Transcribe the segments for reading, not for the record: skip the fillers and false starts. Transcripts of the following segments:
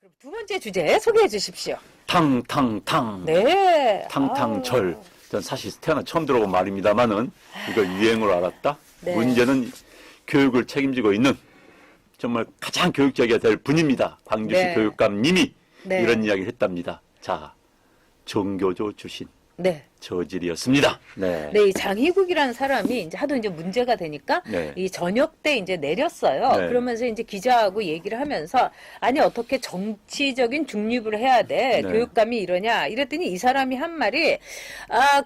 그럼 두 번째 주제 소개해 주십시오. 탕탕탕. 네. 탕탕절. 전 사실 태어나 처음 들어본 말입니다만은 이걸 유행으로 알았다. 네. 문제는 교육을 책임지고 있는 정말 가장 교육적이어야 될 분입니다. 광주시 네. 교육감님이 네. 이런 이야기를 했답니다. 자, 정교조 출신 네. 저질이었습니다. 네. 네, 이 장희국이라는 사람이 이제 하도 이제 문제가 되니까 네. 이 저녁 때 이제 내렸어요. 네. 그러면서 이제 기자하고 얘기를 하면서 아니 어떻게 정치적인 중립을 해야 돼? 네. 교육감이 이러냐? 이랬더니 이 사람이 한 말이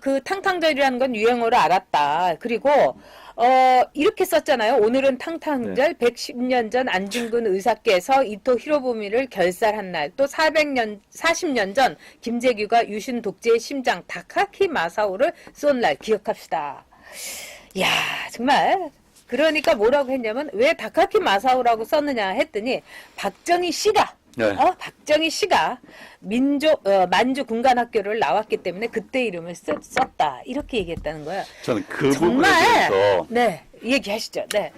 그 탕탕절이라는 건 유행어로 알았다. 그리고 이렇게 썼잖아요. 오늘은 탕탕절 110년 전 안중근 의사께서 이토 히로부미를 결살한 날, 또 40년 전 김재규가 유신 독재의 심장 다카키 마사오를 쏜 날 기억합시다. 이야, 정말. 그러니까 뭐라고 했냐면 왜 다카키 마사오라고 썼느냐 했더니 박정희 씨가 네. 박정희 씨가 만주 군관학교를 나왔기 때문에 그때 이름을 썼다. 이렇게 얘기했다는 거야. 저는 그 정말 부분에 대해서 네, 얘기하시죠. 네.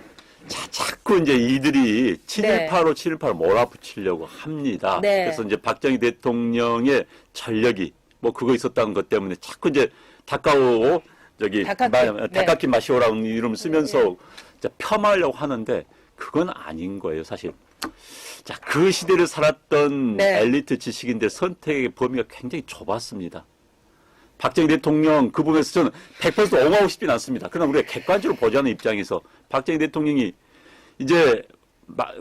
자꾸 이제 이들이 7.18로 7.18로 몰아붙이려고 합니다. 네. 그래서 이제 박정희 대통령의 전력이 뭐 그거 있었다는 것 때문에 자꾸 이제 다카오 다카키 마시오라는 이름 쓰면서 이제 폄하하려고 하는데 그건 아닌 거예요, 사실. 자, 그 시대를 살았던 네. 엘리트 지식인들 선택의 범위가 굉장히 좁았습니다. 박정희 대통령 그 부분에서 저는 100% 옹호하고 싶진 않습니다. 그러나 우리가 객관적으로 보자는 입장에서 박정희 대통령이 이제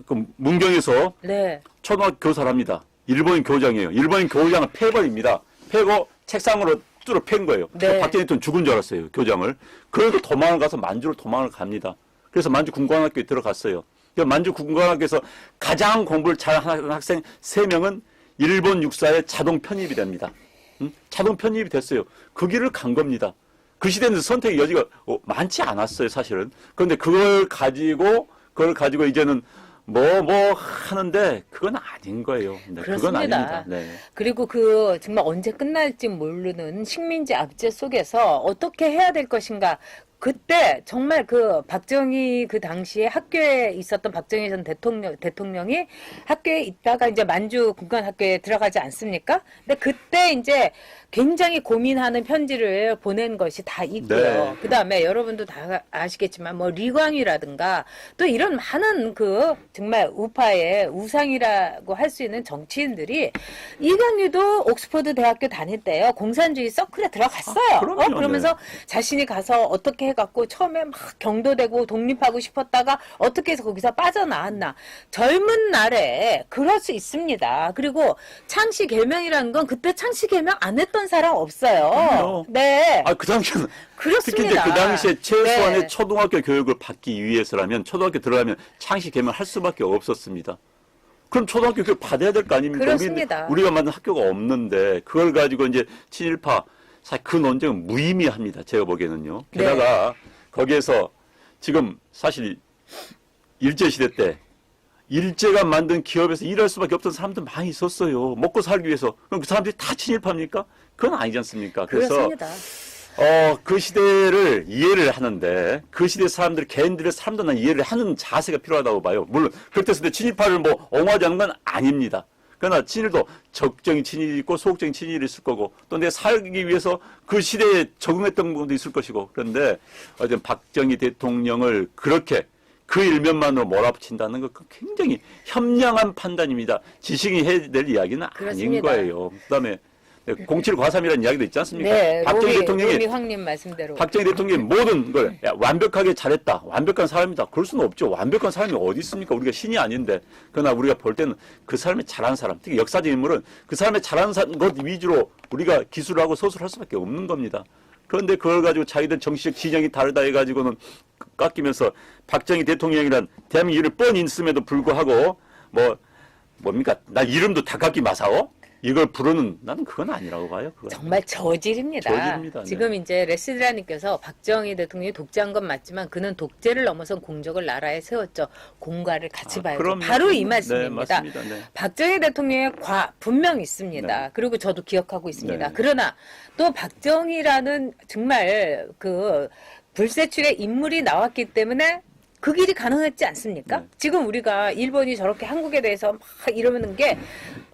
그 문경에서 네. 초등학교 교사를 합니다. 일본인 교장이에요. 일본인 교장을 패버립니다. 패고 책상으로 뚫어 팬 거예요. 네. 박정희 대통령 죽은 줄 알았어요. 교장을. 그래도 도망을 가서 만주로 도망을 갑니다. 그래서 만주 군관학교에 들어갔어요. 만주 군관학교에서 가장 공부를 잘하는 학생 3명은 일본 육사에 자동 편입이 됩니다. 자동 편입이 됐어요. 그 길을 간 겁니다. 그 시대는 선택의 여지가 많지 않았어요, 사실은. 그런데 그걸 가지고 이제는 뭐 하는데 그건 아닌 거예요. 네, 그건 그렇습니다. 아닙니다. 네. 그리고 정말 언제 끝날지 모르는 식민지 압제 속에서 어떻게 해야 될 것인가. 그때 정말 박정희 그 당시에 학교에 있었던 박정희 전 대통령이 학교에 있다가 이제 만주 군관학교에 들어가지 않습니까? 근데 그때 이제 굉장히 고민하는 편지를 보낸 것이 다 있고요. 네. 그 다음에 여러분도 다 아시겠지만 뭐 리광이라든가 또 이런 많은 정말 우파의 우상이라고 할 수 있는 정치인들이 이강유도 옥스퍼드 대학교 다닐 때요. 공산주의 서클에 들어갔어요. 그럼요. 그러면서 자신이 가서 어떻게 해갖고 처음에 막 경도되고 독립하고 싶었다가 어떻게 해서 거기서 빠져나왔나. 젊은 날에 그럴 수 있습니다. 그리고 창씨 개명이라는 건 그때 창씨 개명 안 했던 사람 없어요. 그럼요. 네. 그 당시에는 특히 이제 그렇습니다. 그 당시에 최소한의 네. 초등학교 교육을 받기 위해서라면 초등학교 들어가면 창시 개명할 수밖에 없었습니다. 그럼 초등학교 교육 받아야 될 거 아닙니까? 그렇습니다. 우리가 만든 학교가 없는데 그걸 가지고 이제 친일파 사실 그 논쟁은 무의미합니다. 제가 보기에는요. 게다가 거기에서 지금 사실 일제시대 때 일제가 만든 기업에서 일할 수밖에 없던 사람들 많이 있었어요. 먹고 살기 위해서. 그럼 그 사람들이 다 친일파입니까? 그건 아니지 않습니까? 그래서 그렇습니다. 그 시대를 이해를 하는데 그 시대 사람들 개인들의 삶도 난 이해를 하는 자세가 필요하다고 봐요. 물론 그렇다고 해서 친일파를 뭐 옹호하지 않는 건 아닙니다. 그러나 친일도 적정인 친일이 있고 소극적인 친일이 있을 거고 또 내 살기 위해서 그 시대에 적응했던 부분도 있을 것이고 그런데 어쨌든 박정희 대통령을 그렇게 그 일면만으로 몰아붙인다는 건 굉장히 현명한 판단입니다. 지식이 해야 될 이야기는 그렇습니다. 아닌 거예요. 그다음에 07 과삼이라는 이야기도 있지 않습니까? 네. 박정희 로미 대통령이 황님 말씀대로. 박정희 대통령이 모든 걸 완벽하게 잘했다. 완벽한 사람이다. 그럴 수는 없죠. 완벽한 사람이 어디 있습니까? 우리가 신이 아닌데. 그러나 우리가 볼 때는 그 사람이 잘한 사람, 특히 역사적 인물은 그 사람의 잘한 것 위주로 우리가 기술하고 서술할 수밖에 없는 겁니다. 그런데 그걸 가지고 자기들 정치적 진영이 다르다 해가지고는 깎이면서 박정희 대통령이란 대한민국 이름을 뻔히 있음에도 불구하고 뭡니까? 나 이름도 다카키 마사오? 이걸 부르는 나는 그건 아니라고 봐요. 그건. 정말 저질입니다. 저질입니다. 네. 지금 이제 레스드라님께서 박정희 대통령이 독재한 건 맞지만 그는 독재를 넘어선 공적을 나라에 세웠죠. 공과를 같이 봐야죠. 그럼요. 바로 이 네, 말씀입니다. 맞습니다. 네. 박정희 대통령의 분명 있습니다. 네. 그리고 저도 기억하고 있습니다. 네. 그러나 또 박정희라는 정말 불세출의 인물이 나왔기 때문에 그 길이 가능했지 않습니까? 네. 지금 우리가 일본이 저렇게 한국에 대해서 막 이러는 게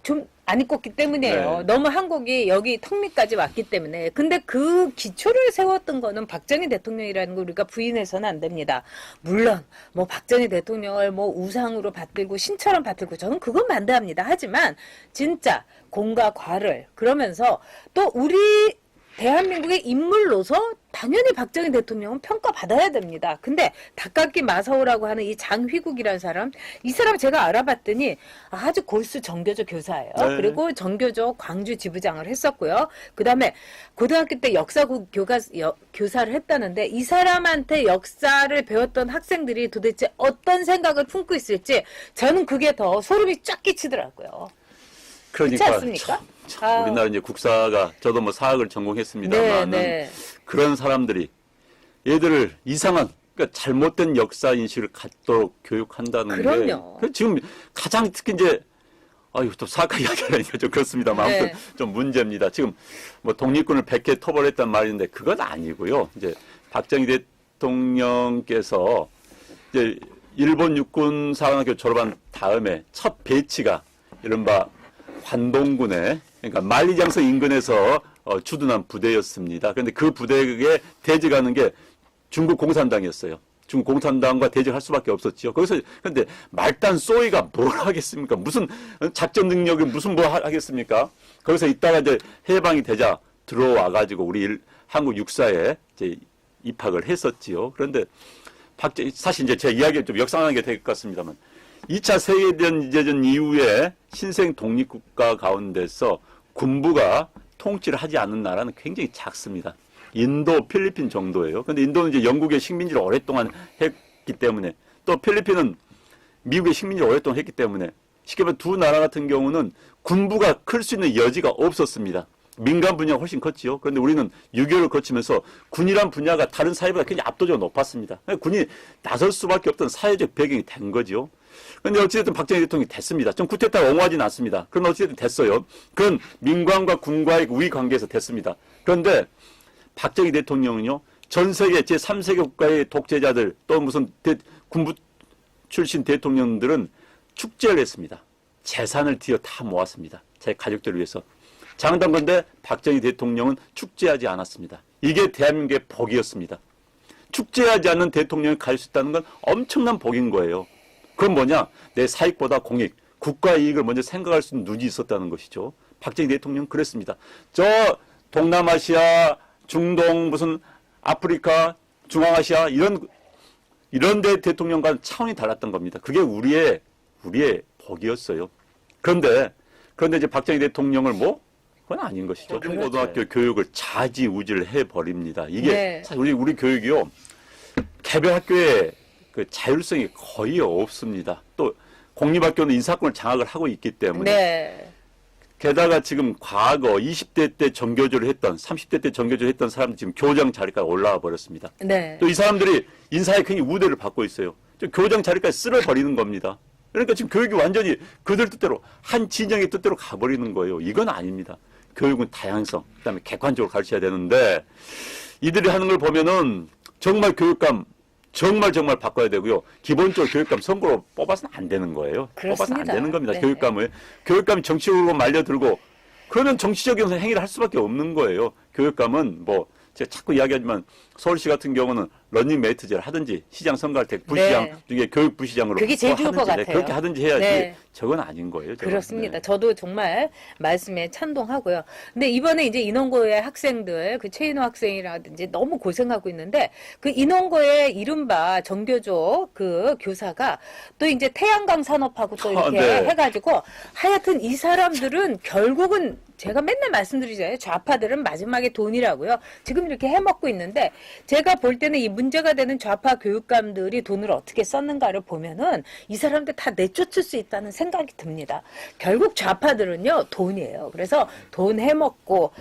좀 안 이뻤기 때문이에요. 네. 너무 한국이 여기 턱 밑까지 왔기 때문에. 근데 그 기초를 세웠던 거는 박정희 대통령이라는 거 우리가 부인해서는 안 됩니다. 물론 뭐 박정희 대통령을 뭐 우상으로 받들고 신처럼 받들고 저는 그건 반대합니다. 하지만 진짜 공과 과를 그러면서 또 우리 대한민국의 인물로서 당연히 박정희 대통령은 평가받아야 됩니다. 근데 닭깎기 마사오라고 하는 이 장휘국이라는 사람, 이 사람 제가 알아봤더니 아주 골수 정교조 교사예요. 네. 그리고 정교조 광주 지부장을 했었고요. 그 다음에 고등학교 때 역사국 교사를 했다는데 이 사람한테 역사를 배웠던 학생들이 도대체 어떤 생각을 품고 있을지 저는 그게 더 소름이 쫙 끼치더라고요. 그렇지 그러니까 않습니까? 참 우리나라 이제 국사가 저도 뭐 사학을 전공했습니다만 네. 그런 사람들이 얘들을 이상한 그러니까 잘못된 역사 인식을 갖도록 교육한다는 그럼요. 게 지금 가장 특히 이제 아유 또 사학과 이야기하니까 좀 그렇습니다만 아무튼 네. 좀 문제입니다. 지금 뭐 독립군을 100회 토벌했단 말인데 그건 아니고요. 이제 박정희 대통령께서 이제 일본 육군 사관학교 졸업한 다음에 첫 배치가 이른바 관동군의 그러니까 만리장성 인근에서 주둔한 부대였습니다. 그런데 그 부대에 대적하는 게 중국 공산당이었어요. 중국 공산당과 대적할 수밖에 없었지요. 거기서 그런데 말단 쏘이가 뭘 하겠습니까? 무슨 작전 능력이 무슨 뭐 하겠습니까? 거기서 있다가 이제 해방이 되자 들어와 가지고 우리 한국 육사에 이제 입학을 했었지요. 그런데 사실 이제 제 이야기를 좀 역상하게 될 것 같습니다만 2차 세계대전 이후에 신생 독립국가 가운데서 군부가 통치를 하지 않는 나라는 굉장히 작습니다. 인도, 필리핀 정도예요. 그런데 인도는 이제 영국의 식민지를 오랫동안 했기 때문에 또 필리핀은 미국의 식민지를 오랫동안 했기 때문에 쉽게 말하면 두 나라 같은 경우는 군부가 클 수 있는 여지가 없었습니다. 민간 분야가 훨씬 컸지요. 그런데 우리는 6.25를 거치면서 군이란 분야가 다른 사회보다 굉장히 압도적으로 높았습니다. 군이 나설 수밖에 없던 사회적 배경이 된 거죠. 그런데 어찌됐든 박정희 대통령이 됐습니다. 좀 구태타가 옹호하지는 않습니다. 그런 어찌됐든 됐어요. 그건 민관과 군과의 우위 관계에서 됐습니다. 그런데 박정희 대통령은요, 전 세계 제3세계 국가의 독재자들 또 무슨 군부 출신 대통령들은 축제를 했습니다. 재산을 뒤어 다 모았습니다. 제 가족들을 위해서. 장담건데 박정희 대통령은 축제하지 않았습니다. 이게 대한민국의 복이었습니다. 축제하지 않는 대통령이 갈 수 있다는 건 엄청난 복인 거예요. 그건 뭐냐? 내 사익보다 공익, 국가 이익을 먼저 생각할 수 있는 눈이 있었다는 것이죠. 박정희 대통령은 그랬습니다. 저 동남아시아, 중동, 무슨 아프리카, 중앙아시아 이런 데 대통령과는 차원이 달랐던 겁니다. 그게 우리의 복이었어요. 그런데 이제 박정희 대통령을 그건 아닌 것이죠. 그렇죠. 고등학교 교육을 좌지우지를 해버립니다. 이게 네. 사실 우리 교육이요. 개별 학교에 그 자율성이 거의 없습니다. 또 공립학교는 인사권을 장악을 하고 있기 때문에 네. 게다가 지금 과거 20대 때 정교조를 했던 30대 때 정교조를 했던 사람들이 지금 교장 자리까지 올라와 버렸습니다. 네. 또 이 사람들이 인사에 굉장히 우대를 받고 있어요. 교장 자리까지 쓸어버리는 겁니다. 그러니까 지금 교육이 완전히 그들 뜻대로 한 진영의 뜻대로 가버리는 거예요. 이건 아닙니다. 교육은 다양성, 그다음에 객관적으로 가르쳐야 되는데 이들이 하는 걸 보면은 정말 교육감 정말 바꿔야 되고요. 기본적으로 교육감 선거로 뽑아서는 안 되는 거예요. 그렇습니다. 뽑아서는 안 되는 겁니다. 네. 교육감이 정치적으로 말려들고 그러면 정치적인 행위를 할 수밖에 없는 거예요. 교육감은 제가 자꾸 이야기하지만 서울시 같은 경우는 런닝메이트제를 하든지 시장 선거할 때 부시장 네. 중에 교육부시장으로 그게 제일 좋을 것 같아요. 그렇게 하든지 해야지. 네. 저건 아닌 거예요. 저건. 그렇습니다. 네. 저도 정말 말씀에 찬동하고요. 근데 이번에 이제 인원고의 학생들, 그 최인호 학생이라든지 너무 고생하고 있는데 그 인원고의 이른바 정교조 그 교사가 또 이제 태양광 산업하고 또 이렇게 네. 해가지고 하여튼 이 사람들은 결국은 제가 맨날 말씀드리잖아요. 좌파들은 마지막에 돈이라고요. 지금 이렇게 해먹고 있는데 제가 볼 때는 이 문제가 되는 좌파 교육감들이 돈을 어떻게 썼는가를 보면은 이 사람들 다 내쫓을 수 있다는 생각이 듭니다. 결국 좌파들은요 돈이에요. 그래서 돈 해먹고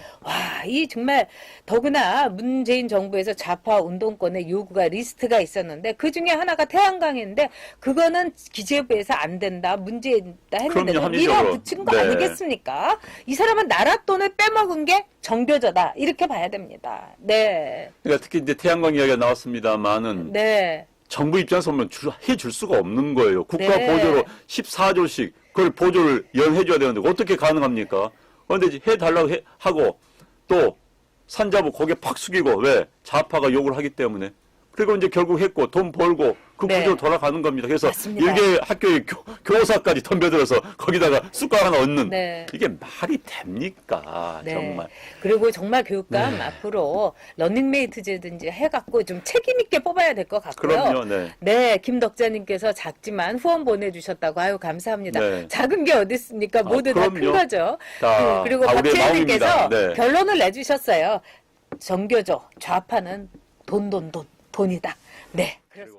이 정말 더구나 문재인 정부에서 좌파 운동권의 요구가 리스트가 있었는데 그 중에 하나가 태양광인데 그거는 기재부에서 안 된다 문제다 했는데 그럼요, 합리적으로. 밀어붙인 거 네. 아니겠습니까? 이 사람은 나라 돈을 빼먹은 게 정교조다 이렇게 봐야 됩니다. 네. 그러니까 특히 이제 태양광 이야기가 나왔습니다만은 네. 정부 입장에서 보면 해줄 수가 없는 거예요. 국가 네. 보조로 14조씩 그걸 보조를 연해줘야 되는데 어떻게 가능합니까? 그런데 해달라고 하고 또 산자부 고개 팍 숙이고 왜? 좌파가 욕을 하기 때문에. 그리고 이제 결국 했고 돈 벌고 그 네. 구조로 돌아가는 겁니다. 그래서 맞습니다. 일개 학교의 교사까지 덤벼들어서 거기다가 숟가락 하나 얹는 네. 이게 말이 됩니까? 네. 정말. 그리고 정말 교육감 네. 앞으로 러닝메이트제든지 해갖고 좀 책임 있게 뽑아야 될 것 같고요. 그럼요. 네. 네, 김덕자님께서 작지만 후원 보내주셨다고 아유 감사합니다. 네. 작은 게 어디 있습니까? 모두 다 큰 그럼요. 거죠. 다 그리고 우리의 박재현님께서 마음입니다. 네. 결론을 내주셨어요. 정교조 좌파는 돈이다. 네. 그렇습니다.